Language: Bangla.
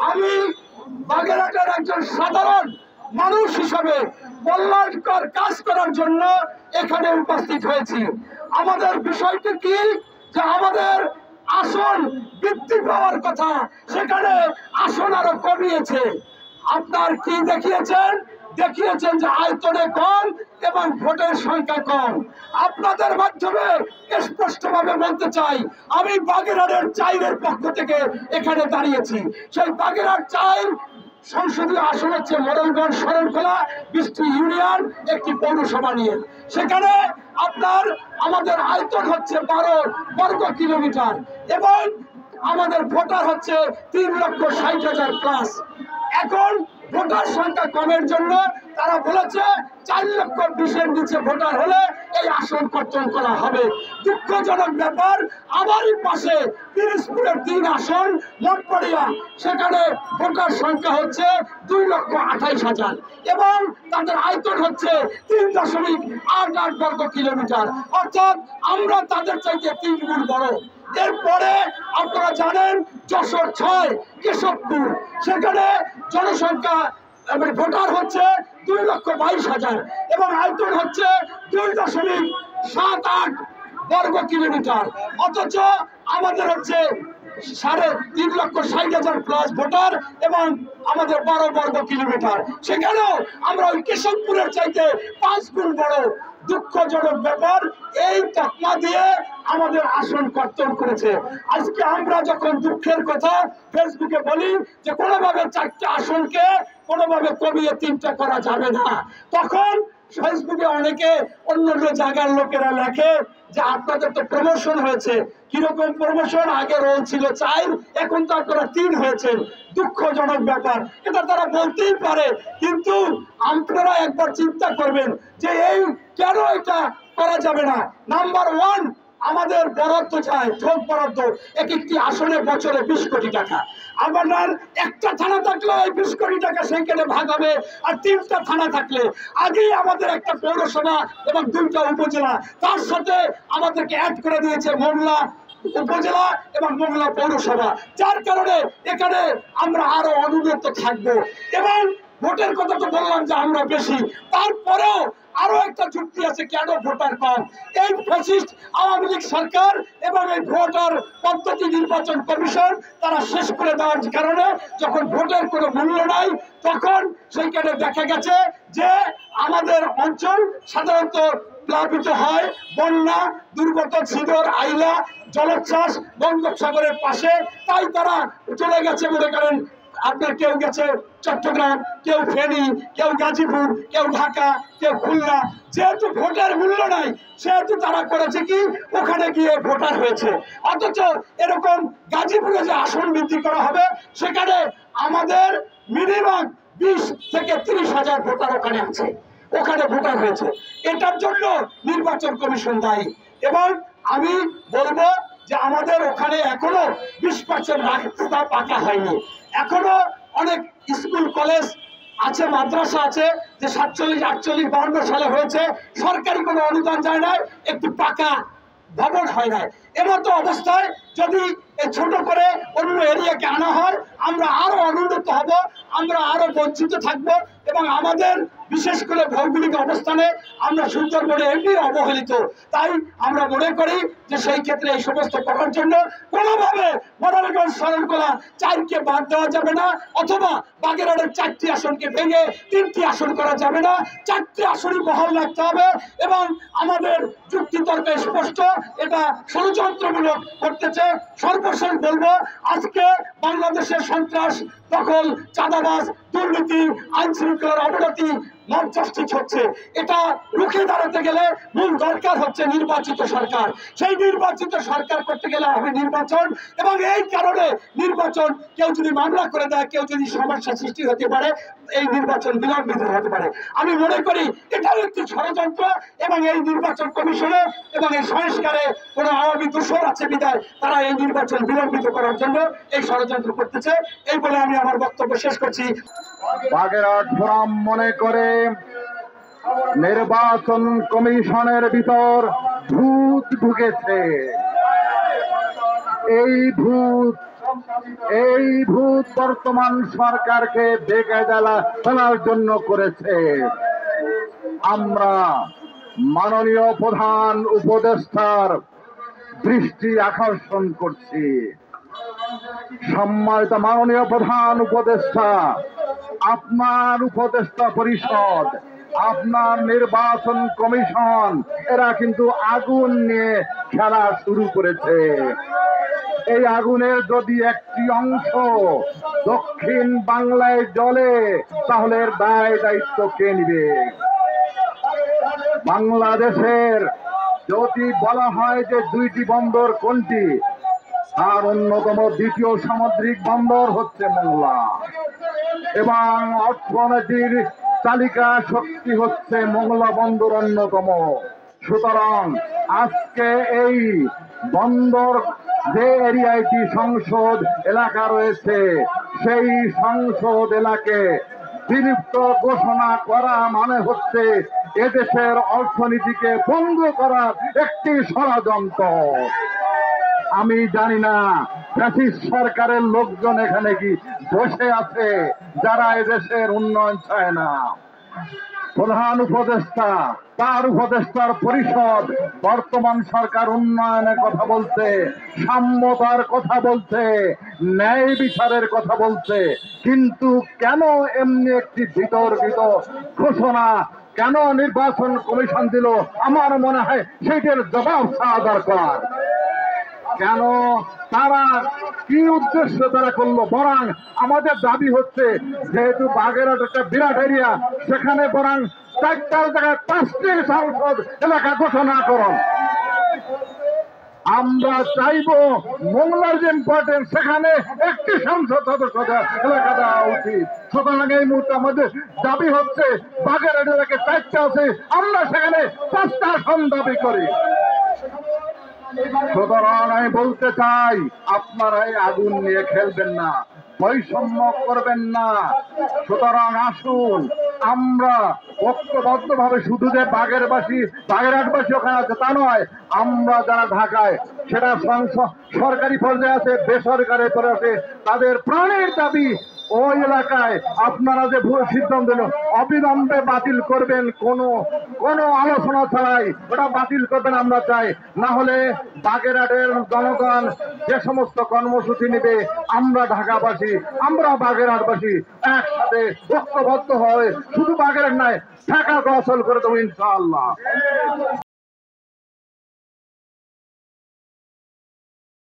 আমি বাগেরহাটের একজন সাধারণ মানুষ হিসাবে কল্যাণকর কাজ করার জন্য এখানে উপস্থিত হয়েছি। আমাদের বিষয়টি কি, যে আমাদের আসন বৃদ্ধি পাওয়ার কথা, সেখানে আসন আরো কমিয়েছে। আপনার কি দেখিয়েছেন? দেখিয়েছেন যে আয়তনে কম এবং ভোটের সংখ্যা কম। আপনাদের মাধ্যমে স্পষ্টভাবে বলতে চাই, আমি বাগেরহাটের চাইরের পক্ষ থেকে এখানে দাঁড়িয়েছি। সেই বাগেরহাট চাইর সংসদীয় আসন হচ্ছে মোড়লগঞ্জ শরণখোলা বৃষ্টি ইউনিয়ন একটি পৌরসভা নিয়ে। সেখানে আপনার আমাদের আয়তন হচ্ছে 12 বর্গ কিলোমিটার এবং আমাদের ভোটার হচ্ছে 3,60,000 প্লাস। এখন ভোটার সংখ্যা কমের জন্য তারা বলেছে 4,20,000-এর নিচে ভোটার হলে এই আসন কর্তন করা হবে। দুঃখজনক ব্যাপার, আমারই পাশে পিরোজপুরের 3 আসন মঠবাড়িয়া, সেখানে ভোটার সংখ্যা হচ্ছে 2,28,000 এবং তাদের আয়তন হচ্ছে 3.88 বর্গ কিলোমিটার, অর্থাৎ আমরা তাদের চাইতে 3 গুণ বড়। এরপরে আপনারা জানেন যশোর 6 কেশবপুর, সেখানে জনসংখ্যা ভোটার হচ্ছে 2,22,000 এবং আয়তন হচ্ছে 2.78 বর্গ কিলোমিটার, অথচ আমাদের হচ্ছে 3,60,000 প্লাস ভোটার এবং আমাদের 12 বর্গ কিলোমিটার। সেখানেও আমরা ওই কেশবপুরের চাইতে 5 গুণ বড়। দুঃখজনক ব্যাপার, এই তকমা দিয়ে আমাদের আসন কর্তন করেছে। আজকে আমরা যখন দুঃখের কথা ফেসবুকে বলি যে কোনোভাবে 4টা আসনকে কোনোভাবে কমিয়ে 3টা করা যাবে না, তখন ফেসবুকে অনেকে অন্য জায়গার লোকেরা লেখে যে আপনাদের তো প্রমোশন হয়েছে। কিরকম প্রমোশন? আগে রোল ছিল 4, এখন তো আপনারা 3 হয়েছেন। দুঃখজনক ব্যাপার, এটা তারা বলতেই পারে, কিন্তু আপনারা একবার চিন্তা করবেন যে এই কেন এটা করা যাবে না। নাম্বার 1, আমাদের বরাদ্দ চায়, ঠোক বরাদ্দ একটি আসনে বছরে 20 কোটি টাকা। আপনার একটা থানা থাকলে ওই 20 কোটি টাকা সেখানে ভাগ হবে, আর 3টা থানা থাকলে আগেই আমাদের একটা পৌরসভা এবং 2টা উপজেলা, তার সাথে আমাদেরকে অ্যাড করে দিয়েছে মোংলা উপজেলা এবং মোংলা পৌরসভা, যার কারণে এখানে আমরা আরো অনুন্নত থাকবো। এবং ভোটের কথা তো বললাম যে আমরা বেশি, তারপরেও আরো একটা যুক্তি আছে কেন ভোটার কম। এই ফ্যাসিস্ট আওয়ামী লীগ সরকার এবং এই ভোটার পদ্ধতি নির্বাচন কমিশন তারা শেষ করে দেওয়ার কারণে যখন ভোটের কোনো মূল্য নাই, তখন সেইখানে দেখা গেছে যে আমাদের অঞ্চল সাধারণত প্লাবিত হয়, বন্যা, দুর্গত ছিদর, আইলা, জলোচ্ছ্বাস বঙ্গোপসাগরের পাশে, তাই তারা চলে গেছে। মনে করেন আপনার কেউ গেছে চট্টগ্রাম, কেউ ফেনী, কেউ গাজীপুর, কেউ ঢাকা, কেউ খুলনা। যেহেতু ভোটের মূল্য নাই, সেহেতু তারা করেছে কি ওখানে গিয়ে ভোটার হয়েছে। অথচ এরকম গাজীপুরে যে আসন বৃদ্ধি করা হবে, সেখানে আমাদের মিনিমাম 20 থেকে 30,000 ভোটার ওখানে আছে, ওখানে ভোটার হয়েছে। এটার জন্য নির্বাচন কমিশন দায়ী। এবং আমি বলবো যে আমাদের ওখানে এখনো 20% রাস্তা পাকা হয়নি। এখনো অনেক স্কুল কলেজ আছে, মাদ্রাসা আছে যে 47, 48, 52 সালে হয়েছে, সরকারি কোনো অনুদান যায় না, একটি পাকা ভবন হয় না। এমতো অবস্থায় যদি ছোট করে অন্য এরিয়াকে আনা হয়, আমরা আরো অনুন্নত হব, আমরা আরো বঞ্চিত থাকব এবং আমাদের বিশেষ করে ভৌগোলিক অবস্থানে আমরা সুন্দরবনে এমনি অবহেলিত। তাই আমরা মনে করি যে সেই ক্ষেত্রে এই সমস্ত করার জন্য কোনোভাবে মোড়লগঞ্জ শরণখোলা 4কে বাদ দেওয়া যাবে না, অথবা বাগেরহাটের 4টি আসনকে ভেঙে 3টি আসন করা যাবে না, 4টি আসনই বহাল রাখতে হবে। এবং আমাদের যুক্তিতর্ক স্পষ্ট, এটা ষড়যন্ত্রমূলক করতেছে। সর্বশেষ বলবো, আজকে বাংলাদেশের সন্ত্রাস, দখল, চাঁদাবাজ, দুর্নীতি, আইন শৃঙ্খলার অবনতি, মব জাস্টিস হচ্ছে। এটা রুখে দাঁড়াতে গেলে মূল দরকার হচ্ছে নির্বাচিত সরকার। সেই নির্বাচিত সরকার করতে গেলে হবে নির্বাচন, এবং এই কারণে নির্বাচন কেউ যদি মামলা করে দেয়, কেউ যদি সমস্যা সৃষ্টি হতে পারে, এই নির্বাচন বিলম্বিত হতে পারে। আমি মনে করি এটাও একটি ষড়যন্ত্র, এবং এই নির্বাচন কমিশনে এবং এই সংস্কারে কোনো আওয়ামী দূষণ আছে বিদায় তারা এই নির্বাচন বিলম্বিত করার জন্য এই ষড়যন্ত্র করতেছে। এই বলে আমি আমার বক্তব্য শেষ করছি। বাগেরহাট ফোরাম মনে করে নির্বাচন কমিশনের ভিতর ভূত ঢুকেছে। এই ভূত এই ভূত বর্তমান সরকারকে বেকায়দা ফেলার জন্য করেছে। আমরা মাননীয় প্রধান উপদেষ্টার দৃষ্টি আকর্ষণ করছি। সম্মানিত মাননীয় প্রধান উপদেষ্টা, আপনার উপদেষ্টা পরিষদ, আপনার নির্বাচন কমিশন এরা কিন্তু আগুন নিয়ে খেলা শুরু করেছে। এই আগুনের যদি একটি অংশ দক্ষিণ বাংলায় জ্বলে তাহলে এর দায় দায়িত্ব কে নিবে? বাংলাদেশের যদি বলা হয় যে দুইটি বন্দর কোনটি, তার অন্যতম দ্বিতীয় সামুদ্রিক বন্দর হচ্ছে মোংলা, এবং অর্থনীতির তালিকা শক্তি হচ্ছে মোংলা বন্দর অন্যতম। সুতরাং আজকে এই বন্দর যে এরিয়াটি সংসদ এলাকা রয়েছে, সেই সংসদ এলাকে বিলুপ্ত ঘোষণা করা মানে হচ্ছে এদেশের অর্থনীতিকে ভঙ্গ করার একটি ষড়যন্ত্র। আমি জানি না ফ্যাসিস্ট সরকারের লোকজন এখানে কি বসে আছে যারা এদেশের উন্নয়ন চায় না। প্রধান উপদেষ্টা, তার উপদেষ্টার পরিষদ বর্তমান সরকার উন্নয়নের কথা বলছে, সাম্যতার কথা বলছে, ন্যায় বিচারের কথা বলছে, কিন্তু কেন এমনি একটি বিতর্কিত ঘোষণা, কেন নির্বাচন কমিশন দিল? আমার মনে হয় সেটার জবাব চাওয়া দরকার। কেন তারা কি উদ্দেশ্য তারা করলো? বরং আমাদের দাবি হচ্ছে, যেহেতু বাগেরহাট একটা বিরাট এরিয়া, সেখানে বরং 4টার জায়গায় 5টি সংসদ এলাকা ঘোষণা করুন। আমরা চাইবো মোংলার যে ইম্পর্টেন্ট, সেখানে একটি সংসদ সদস্য এলাকা দেওয়া উচিত। সুতরাং এই মুহূর্তে আমাদের দাবি হচ্ছে বাগেরহাট এলাকায় 4টা আছে, আমরা সেখানে 5টা আসন দাবি করি। সুতরাং আমি বলতে চাই, আপনারা এই আগুন নিয়ে খেলবেন না, বৈষম্য করবেন না। সুতরাং আসুন আমরা ঐক্যবদ্ধভাবে, শুধু যে বাগেরহাটবাসী ওখানে আছে তা নয়, আমরা যারা ঢাকায়, সেটা সরকারি পর্যায়ে আছে, বেসরকারি পর্যায়ে আছে, তাদের প্রাণের দাবি ওই এলাকায় আপনারা যে ভুল সিদ্ধান্ত নিল অবিলম্বে বাতিল করবেন, কোনো আলোচনা ছাড়াই ওটা বাতিল করবেন আমরা চাই। না হলে বাগেরহাটের জনগণ যে সমস্ত কর্মসূচি নেবে, আমরা ঢাকাবাসী, আমরা বাগেরহাটবাসী একসাথে ঐক্যবদ্ধ হয়ে শুধু বাগেরহাট নয়, ঢাকা অচল করে দেবো ইনশাআল্লাহ।